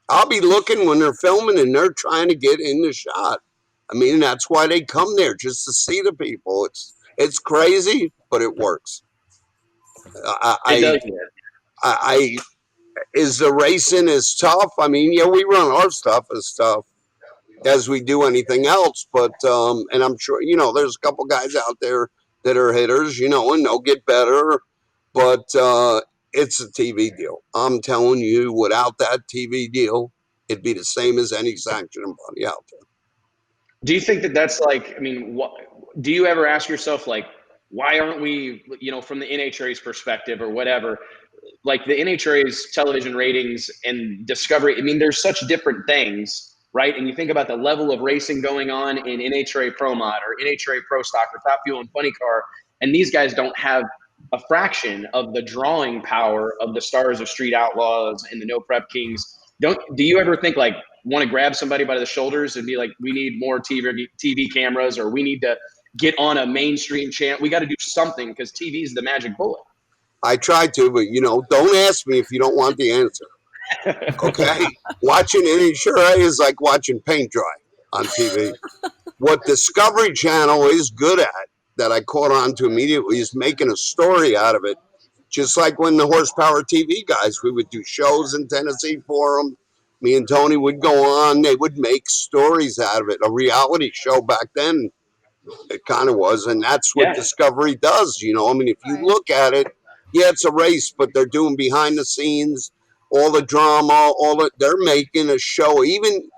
I'll be looking when they're filming and they're trying to get in the shot. I mean, that's why they come there, just to see the people. It's crazy, but it works. It does. Is the racing as tough? I mean, yeah, we run our stuff as tough as we do anything else, but and I'm sure there's a couple guys out there that are hitters, and they'll get better, but it's a TV deal. I'm telling you, without that TV deal, it'd be the same as any sanctioned body out there. Do you think that that's like, I mean, do you ever ask yourself, like, why aren't we, from the NHRA's perspective or whatever, like the NHRA's television ratings and Discovery, I mean, there's such different things, right? And you think about the level of racing going on in NHRA Pro Mod or NHRA Pro Stock or Top Fuel and Funny Car, and these guys don't have a fraction of the drawing power of the Stars of Street Outlaws and the No Prep Kings. Do you ever think, like, want to grab somebody by the shoulders and be like, we need more TV cameras, or we need to get on a mainstream channel? We got to do something because TV is the magic bullet. I tried to, but don't ask me if you don't want the answer. Okay? Watching NHRA is like watching paint dry on TV. What Discovery Channel is good at, that I caught on to immediately, is making a story out of it. Just like when the Horsepower TV guys, we would do shows in Tennessee for them. Me and Tony would go on. They would make stories out of it. A reality show back then, it kind of was. And that's what Discovery does. I mean, if you look at it, yeah, it's a race, but they're doing behind the scenes, all the drama, they're making a show. Even,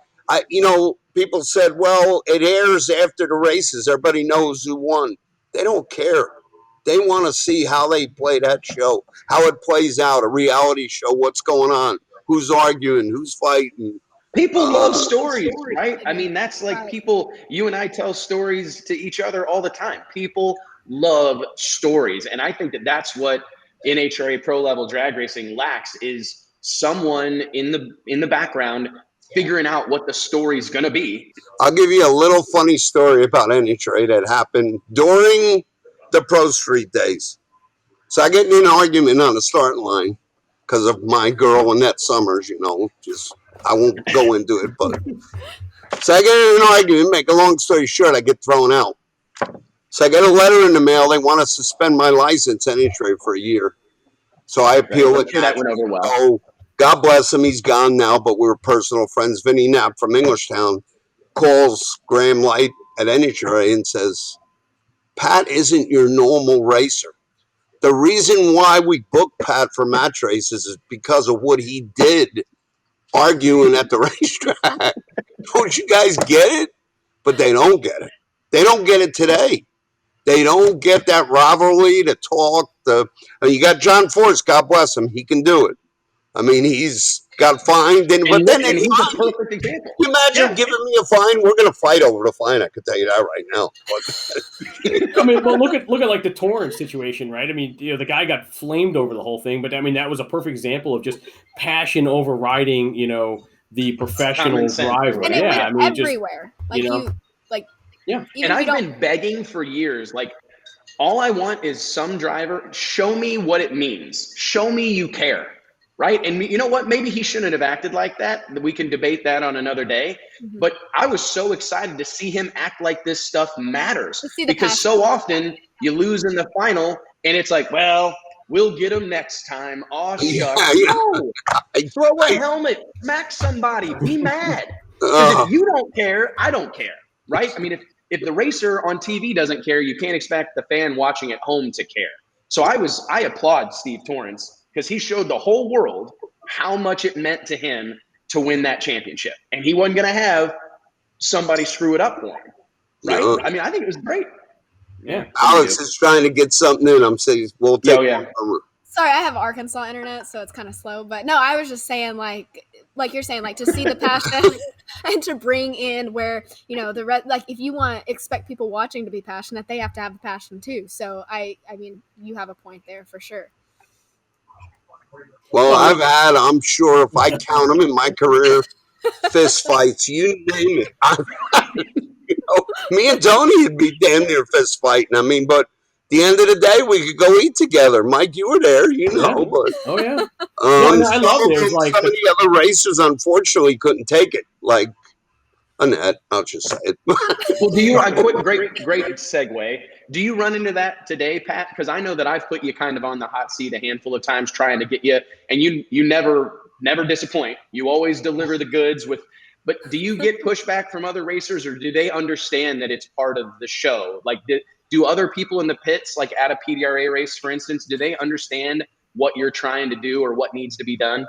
people said, well, it airs after the races. Everybody knows who won. They don't care. They want to see how they play that show, how it plays out, a reality show, what's going on, who's arguing, who's fighting. People love stories, right? I mean, that's like people, you and I tell stories to each other all the time. People love stories. And I think that that's what NHRA pro level drag racing lacks, is someone in the background figuring out what the story's going to be. I'll give you a little funny story about NHRA that happened during the Pro Street days. So I get in an argument on the starting line because of my girl Annette Summers, I won't go into it, but so I get in an argument, make a long story short, I get thrown out. So I get a letter in the mail. They want to suspend my license NHRA for a year. So I appeal it. That went over well. Oh, God bless him. He's gone now, but we were personal friends. Vinny Knapp from Englishtown calls Graham Light at NHRA and says, Pat isn't your normal racer. The reason why we booked Pat for match races is because of what he did arguing at the racetrack. Don't you guys get it? But they don't get it. They don't get it today. They don't get that rivalry, the talk. You got John Force, God bless him. He can do it. I mean, he's got fined, but then and they he's a fined me. perfect example. Can you imagine giving me a fine? We're going to fight over the fine. I can tell you that right now. I mean, well, look at like the Torrance situation, right? I mean, the guy got flamed over the whole thing, but I mean, that was a perfect example of just passion overriding, the professional driver. And it went everywhere. Yeah. And I've been begging for years, like, all I want is some driver, show me what it means. Show me you care, right? And you know what? Maybe he shouldn't have acted like that. We can debate that on another day. Mm-hmm. But I was so excited to see him act like this stuff matters. Because so often you lose in the final and it's like, well, we'll get him next time. Aw, shucks. No. Throw a helmet. Smack somebody. Be mad. Because if you don't care, I don't care, right? I mean, if the racer on TV doesn't care, you can't expect the fan watching at home to care. So I applaud Steve Torrance because he showed the whole world how much it meant to him to win that championship. And he wasn't going to have somebody screw it up for him, right? No. I mean, I think it was great. Yeah. Alex is trying to get something in. I'm saying we'll take one over. Sorry, I have Arkansas internet, so it's kind of slow. But no, I was just saying, like you're saying, like to see the passion and to bring in where if you expect people watching to be passionate, they have to have the passion too. So I mean, you have a point there for sure. Well, I'm sure if I count them in my career, fist fights, you name it. Me and Tony would be damn near fist fighting. I mean, but. At the end of the day, we could go eat together. Mike, you were there, But, oh yeah. I love it. Like some of the other racers, unfortunately, couldn't take it. Like Annette, I'll just say it. Well, great segue. Do you run into that today, Pat? Because I know that I've put you kind of on the hot seat a handful of times, trying to get you, and you never disappoint. You always deliver the goods with. But do you get pushback from other racers, or do they understand that it's part of the show? Like, do other people in the pits, like at a PDRA race, for instance, do they understand what you're trying to do or what needs to be done?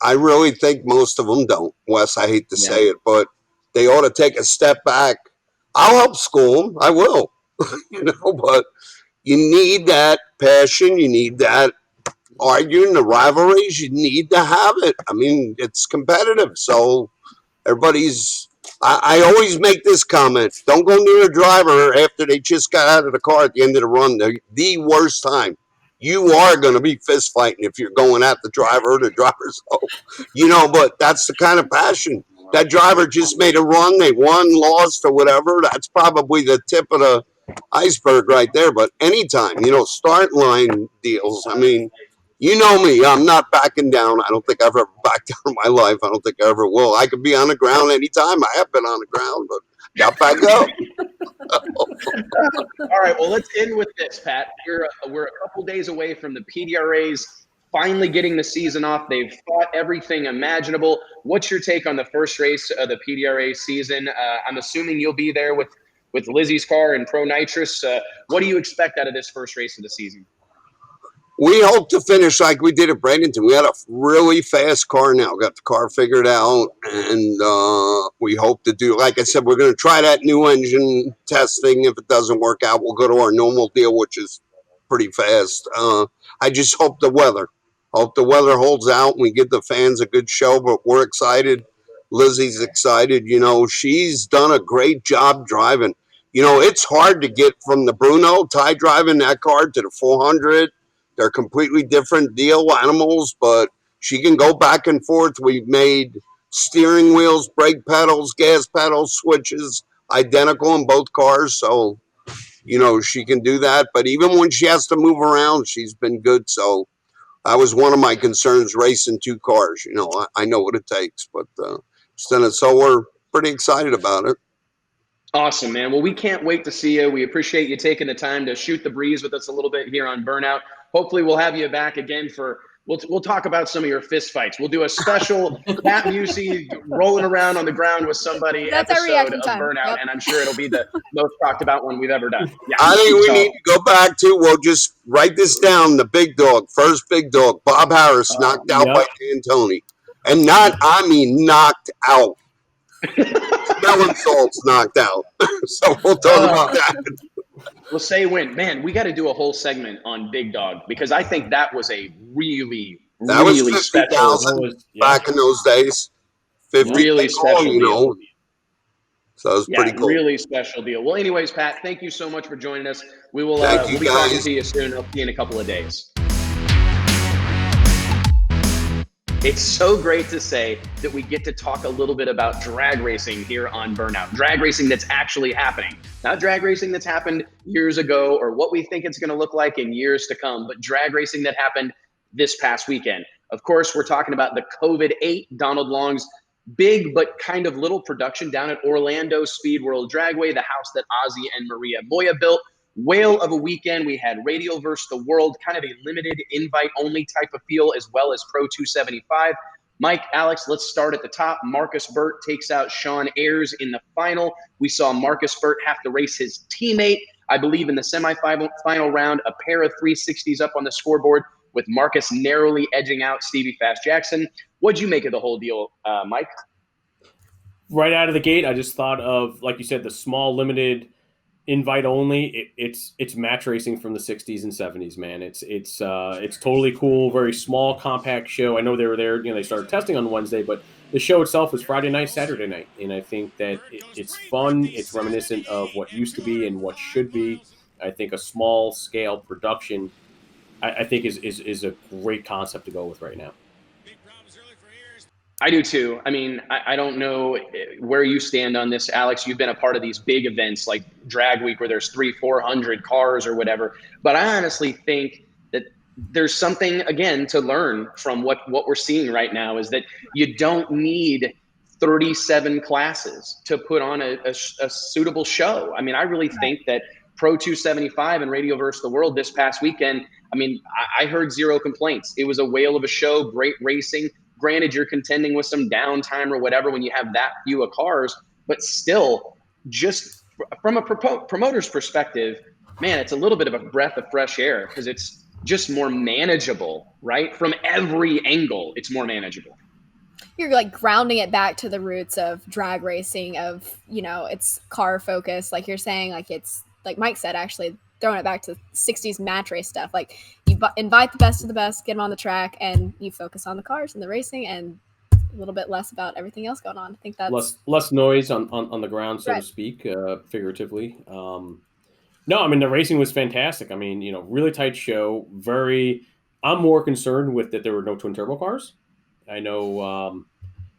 I really think most of them don't, Wes. I hate to say it, but they ought to take a step back. I'll help school them. I will, but you need that passion. You need that arguing, the rivalries. You need to have it. I mean, it's competitive. So everybody's... I always make this comment. Don't go near a driver after they just got out of the car at the end of the run. The worst time. You are going to be fist fighting if you're going at the driver or the driver's home. But that's the kind of passion. That driver just made a run. They won, lost, or whatever. That's probably the tip of the iceberg right there. But anytime, start line deals. I mean, you know me, I'm not backing down. I don't think I've ever backed down in my life. I don't think I ever will. I could be on the ground anytime. I have been on the ground, but got back up. All right, well, let's end with this, Pat. We're a couple days away from the PDRAs finally getting the season off. They've fought everything imaginable. What's your take on the first race of the PDRA season? I'm assuming you'll be there with Lizzie's car and Pro Nitrous. What do you expect out of this first race of the season? We hope to finish like we did at Bradenton. We had a really fast car now. Got the car figured out, and we hope to do, like I said, we're going to try that new engine testing. If it doesn't work out, we'll go to our normal deal, which is pretty fast. I just hope the weather holds out and we give the fans a good show, but we're excited. Lizzie's excited. She's done a great job driving. It's hard to get from the Bruno tie driving that car to the 400. They're completely different deal animals, but she can go back and forth. We've made steering wheels, brake pedals, gas pedals, switches identical in both cars. So, she can do that. But even when she has to move around, she's been good. So that was one of my concerns, racing two cars. I know what it takes, but so we're pretty excited about it. Awesome, man. Well, we can't wait to see you. We appreciate you taking the time to shoot the breeze with us a little bit here on Burnout. Hopefully we'll have you back again we'll talk about some of your fist fights. We'll do a special Pat Musi rolling around on the ground with somebody episode of Burnout, and I'm sure it'll be the most talked about one we've ever done. Yeah. I think we need to go back to, we'll just write this down, the big dog, first big dog, Bob Harris, knocked out by D'Antoni. And knocked out. Smelling salts knocked out. So we'll talk about that. We'll say when. Man, we got to do a whole segment on Big Dog because I think that was a really, That was Really special. 50,000 back in those days. 50 Really special you deal. know. So it was pretty cool. Really special deal. Well, anyways, Pat, thank you so much for joining us. We will Thank you, we'll be talking guys. to you soon. I'll see you in a couple of days. It's so great to say that we get to talk a little bit about drag racing here on Burnout. Drag racing that's actually happening. Not drag racing that's happened years ago or what we think it's going to look like in years to come, but drag racing that happened this past weekend. Of course, we're talking about the COVID-8, Donald Long's big but kind of little production down at Orlando Speed World Dragway, the house that Ozzy and Maria Moya built. Whale of a weekend. We had Radio versus the World, kind of a limited invite only type of feel, as well as Pro 275. Mike, Alex, let's start at the top. Marcus Burt takes out Sean Ayers in the final. We saw Marcus Burt have to race his teammate, I believe, in the semifinal round, a pair of 360s up on the scoreboard, with Marcus narrowly edging out Stevie Fast Jackson. What'd you make of the whole deal, Mike? Right out of the gate, I just thought of, like you said, the small limited invite only. It's match racing from the 60s and 70s, man. It's totally cool. Very small, compact show. I know they were there. They started testing on Wednesday, but the show itself was Friday night, Saturday night, and I think that it's fun. It's reminiscent of what used to be and what should be. I think a small scale production, I think is a great concept to go with right now. I do too. I mean, I don't know where you stand on this, Alex. You've been a part of these big events like Drag Week where there's 300-400 cars or whatever. But I honestly think that there's something, again, to learn from what we're seeing right now, is that you don't need 37 classes to put on a suitable show. I mean, I really think that Pro 275 and Radio versus the World this past weekend, I mean, I heard zero complaints. It was a whale of a show, great racing. Granted, you're contending with some downtime or whatever when you have that few of cars, but still, just from a promoter's perspective, man, it's a little bit of a breath of fresh air because it's just more manageable, right? From every angle, it's more manageable. You're like grounding it back to the roots of drag racing, of, it's car focused. Like you're saying, like it's like Mike said, actually throwing it back to 60s match race stuff. Like you invite the best of the best, get them on the track, and you focus on the cars and the racing and a little bit less about everything else going on. I think that's less noise on the ground, so to speak, figuratively. No, I mean, the racing was fantastic. I mean, really tight show. I'm more concerned with that there were no twin turbo cars. I know,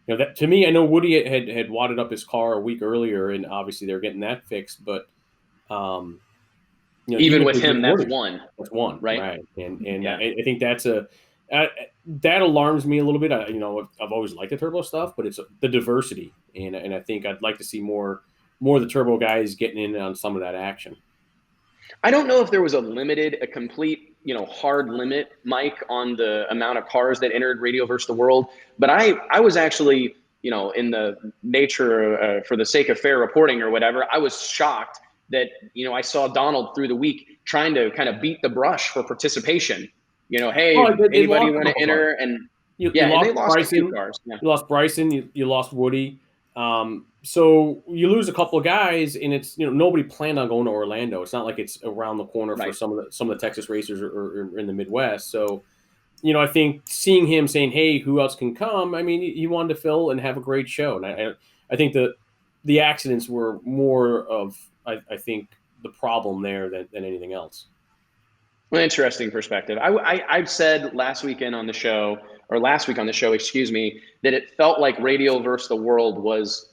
that to me, I know Woody had wadded up his car a week earlier, and obviously they're getting that fixed. But even with him, that's one. That's one, right? And yeah. I think that's that alarms me a little bit. I've always liked the turbo stuff, but it's the diversity, and I think I'd like to see more of the turbo guys getting in on some of that action. I don't know if there was a complete, hard limit, Mike, on the amount of cars that entered Radio versus the World. But I was actually, in the nature, for the sake of fair reporting or whatever, I was shocked that, I saw Donald through the week trying to kind of beat the brush for participation. Hey, anybody want to enter? And they lost a few cars. Yeah. You lost Bryson, you lost Woody. So you lose a couple of guys, and it's nobody planned on going to Orlando. It's not like it's around the corner for some of the Texas racers or in the Midwest. So I think seeing him saying, "Hey, who else can come?" I mean, he wanted to fill and have a great show, and I think the accidents were more of I think the problem there than anything else. Well, interesting perspective. I've said last week on the show, excuse me, that it felt like Radio versus the World was.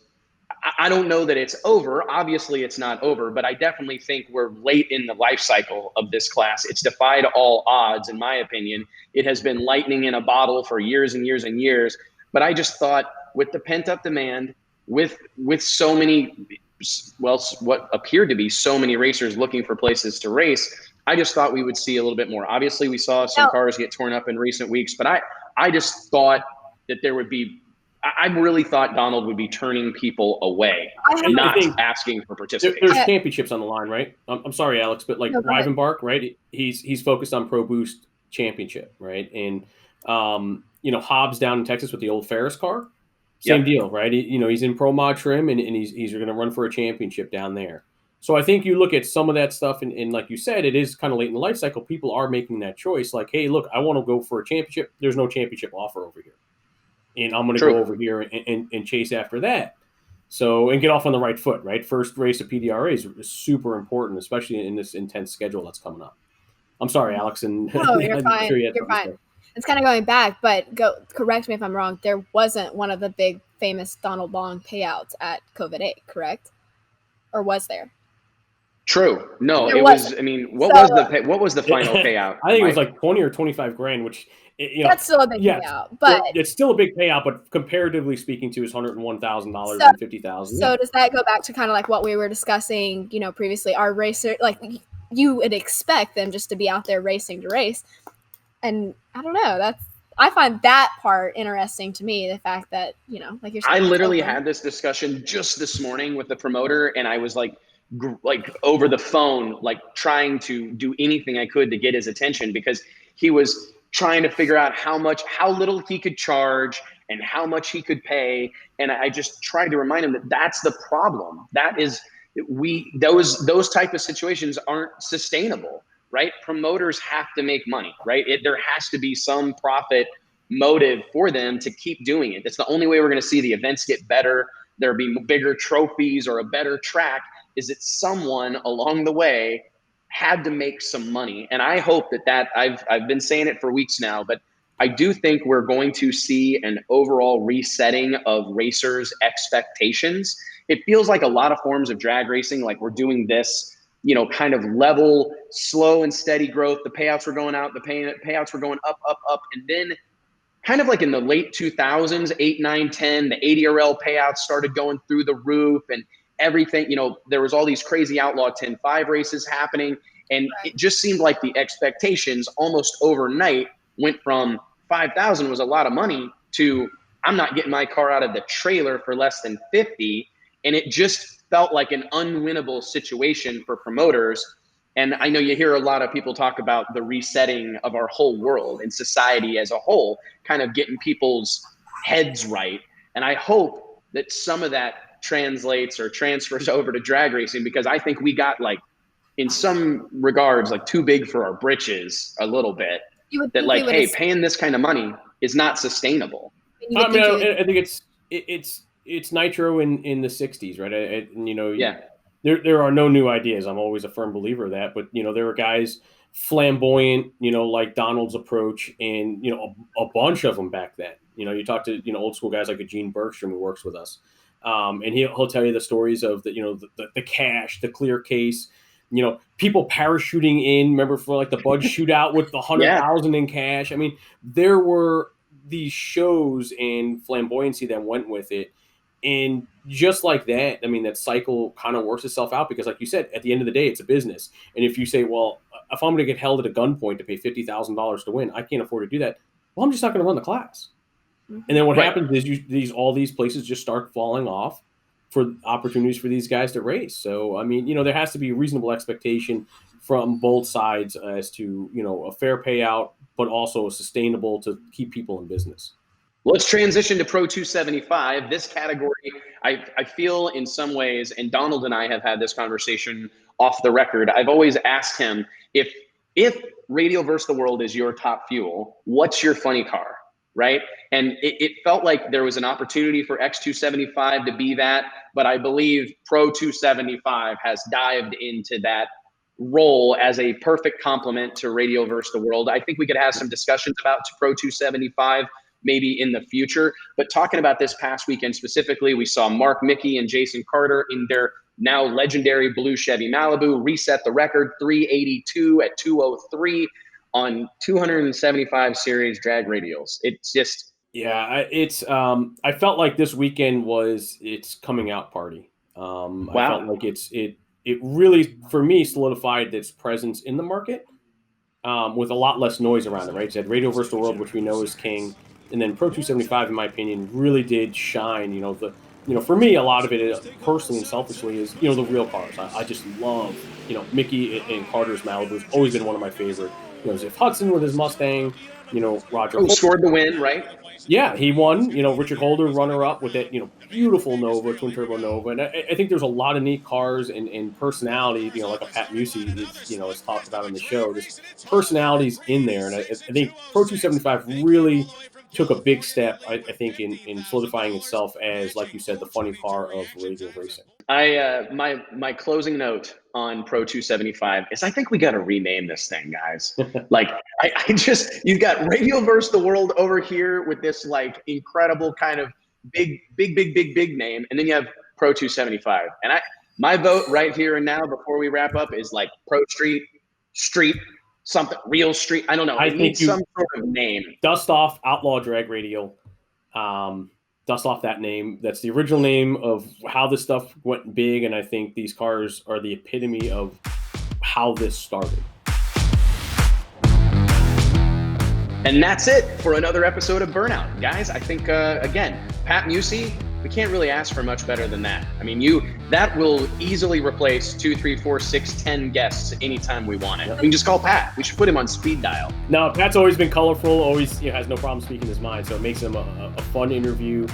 I don't know that it's over. Obviously, it's not over, but I definitely think we're late in the life cycle of this class. It's defied all odds, in my opinion. It has been lightning in a bottle for years and years and years. But I just thought, with the pent-up demand, with so many, what appeared to be so many racers looking for places to race, I just thought we would see a little bit more. Obviously, we saw some cars get torn up in recent weeks, but I just thought that there would be. I really thought Donald would be turning people away and not asking for participation. There's championships on the line, right? I'm sorry, Alex, but like Rivenbark, right? He's focused on Pro Boost Championship, right? And Hobbs down in Texas with the old Ferris car, same deal, right? He's in Pro Mod trim, and he's going to run for a championship down there. So I think you look at some of that stuff, and like you said, it is kind of late in the life cycle. People are making that choice. Like, hey, look, I want to go for a championship. There's no championship offer over here, and I'm going to go over here and chase after that. So, and get off on the right foot, right? First race of PDRA is super important, especially in this intense schedule that's coming up. I'm sorry, Alex, and no, you're fine. Sure you're fine. It's kind of going back, but correct me if I'm wrong. There wasn't one of the big famous Donald Long payouts at COVID-8, correct? Or was there? True. No, it was. I mean, what was the final payout? I think it was like 20 or 25 grand, which that's still a big payout. But it's still a big payout, but comparatively speaking to his $101,000 and $50,000. So does that go back to kind of like what we were discussing, previously? Our racer, like you would expect them just to be out there racing to race, and I don't know. I find that part interesting to me. The fact that like you're saying, I literally had this discussion just this morning with the promoter, and I was like over the phone, like trying to do anything I could to get his attention, because he was trying to figure out how little he could charge and how much he could pay. And I just tried to remind him that that's the problem. That is, those type of situations aren't sustainable, right? Promoters have to make money, right? There has to be some profit motive for them to keep doing it. That's the only way we're going to see the events get better. There'll be bigger trophies or a better track, is that someone along the way had to make some money. And I hope that I've been saying it for weeks now, but I do think we're going to see an overall resetting of racers' expectations. It feels like a lot of forms of drag racing, like we're doing this, kind of level, slow and steady growth. The payouts were going out, the payouts were going up, up, up. And then kind of like in the late 2000s, 8, 9, 10, the ADRL payouts started going through the roof, and everything, there was all these crazy Outlaw 10-5 races happening. And it just seemed like the expectations almost overnight went from 5,000 was a lot of money to I'm not getting my car out of the trailer for less than 50. And it just felt like an unwinnable situation for promoters. And I know you hear a lot of people talk about the resetting of our whole world and society as a whole, kind of getting people's heads right. And I hope that some of that translates or transfers over to drag racing, because I think we got, like, in some regards, like too big for our britches a little bit. That like, hey, paying this kind of money is not sustainable. I think it's nitro in the 60s, right? There are no new ideas. I'm always a firm believer of that. But there were guys flamboyant, like Donald's approach, and a bunch of them back then. You talk to old school guys like a Gene Bergstrom who works with us. And he'll tell you the stories of the cash, the clear case, people parachuting in. Remember for like the Bud shootout with the 100,000 in cash. I mean, there were these shows and flamboyancy that went with it, and just like that, I mean, that cycle kind of works itself out, because, like you said, at the end of the day, it's a business. And if you say, well, if I'm going to get held at a gunpoint to pay $50,000 to win, I can't afford to do that. Well, I'm just not going to run the class. And then what happens is all these places just start falling off for opportunities for these guys to race. So, I mean, there has to be a reasonable expectation from both sides as to, a fair payout, but also sustainable to keep people in business. Let's transition to Pro 275. This category, I feel in some ways, and Donald and I have had this conversation off the record, I've always asked him, if Radial versus the World is your top fuel, what's your funny car? Right? And it felt like there was an opportunity for X275 to be that, but I believe Pro 275 has dived into that role as a perfect complement to Radial versus the World. I think we could have some discussions about Pro 275 maybe in the future, but talking about this past weekend specifically, we saw Mark Mickey and Jason Carter in their now legendary blue Chevy Malibu reset the record, 382 at 203. On 275 series drag radials. It's just I felt like this weekend was its coming out party. I felt like it really, for me, solidified its presence in the market with a lot less noise around it, right? It's had Radial versus the World, which we know is king, and then Pro 275, in my opinion, really did shine. For me, a lot of it, personally and selfishly, is the real cars. I just love Mickey and Carter's Malibu has always been one of my favorite. Ziff Hudson with his Mustang, Roger Who Holder. scored the win, right? Yeah, he won. Richard Holder, runner-up with that, beautiful Nova, twin-turbo Nova. And I think there's a lot of neat cars and personality, like a Pat Musi is talked about on the show. Just personalities in there. And I think Pro 275 really took a big step, I think, in solidifying itself as, like you said, the funny car of radio racing. My closing note on Pro 275 is I think we got to rename this thing, guys. Like you've got Radio versus the World over here with this like incredible kind of big name, and then you have Pro 275. And my vote right here and now before we wrap up is like Pro Street, something real street. I don't know. It needs some sort of name. Dust off Outlaw Drag Radio. Dust off that name. That's the original name of how this stuff went big, and I think these cars are the epitome of how this started. And that's it for another episode of Burnout. Guys, I think, again, Pat Musi, we can't really ask for much better than that. I mean, that will easily replace 2, 3, 4, 6, 10 guests anytime we want it. We can just call Pat. We should put him on speed dial. No, Pat's always been colorful, always has no problem speaking his mind, so it makes him a fun interview.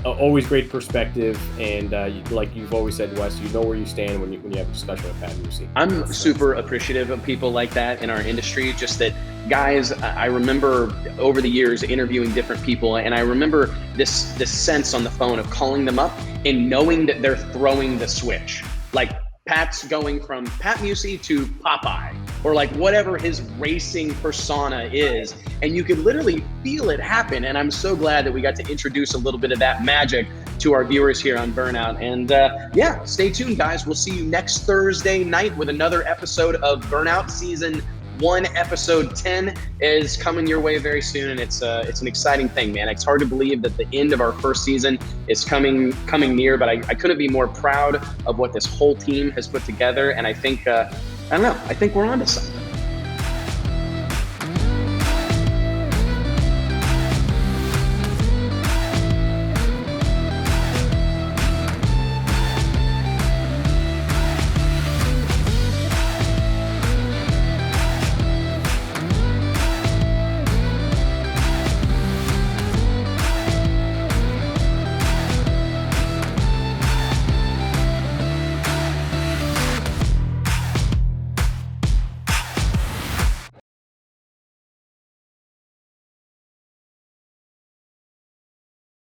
Always great perspective, and like you've always said, Wes, you know where you stand when you have a discussion with Pat Musi. I'm super appreciative of people like that in our industry. Just that, guys, I remember over the years interviewing different people, and I remember this sense on the phone of calling them up and knowing that they're throwing the switch. Like Pat's going from Pat Musi to Popeye, or like whatever his racing persona is. And you could literally feel it happen. And I'm so glad that we got to introduce a little bit of that magic to our viewers here on Burnout. And yeah, stay tuned, guys. We'll see you next Thursday night with another episode of Burnout. Season 1, episode 10 is coming your way very soon, and it's an exciting thing, man. It's hard to believe that the end of our first season is coming near, but I couldn't be more proud of what this whole team has put together, and I think I think we're onto something.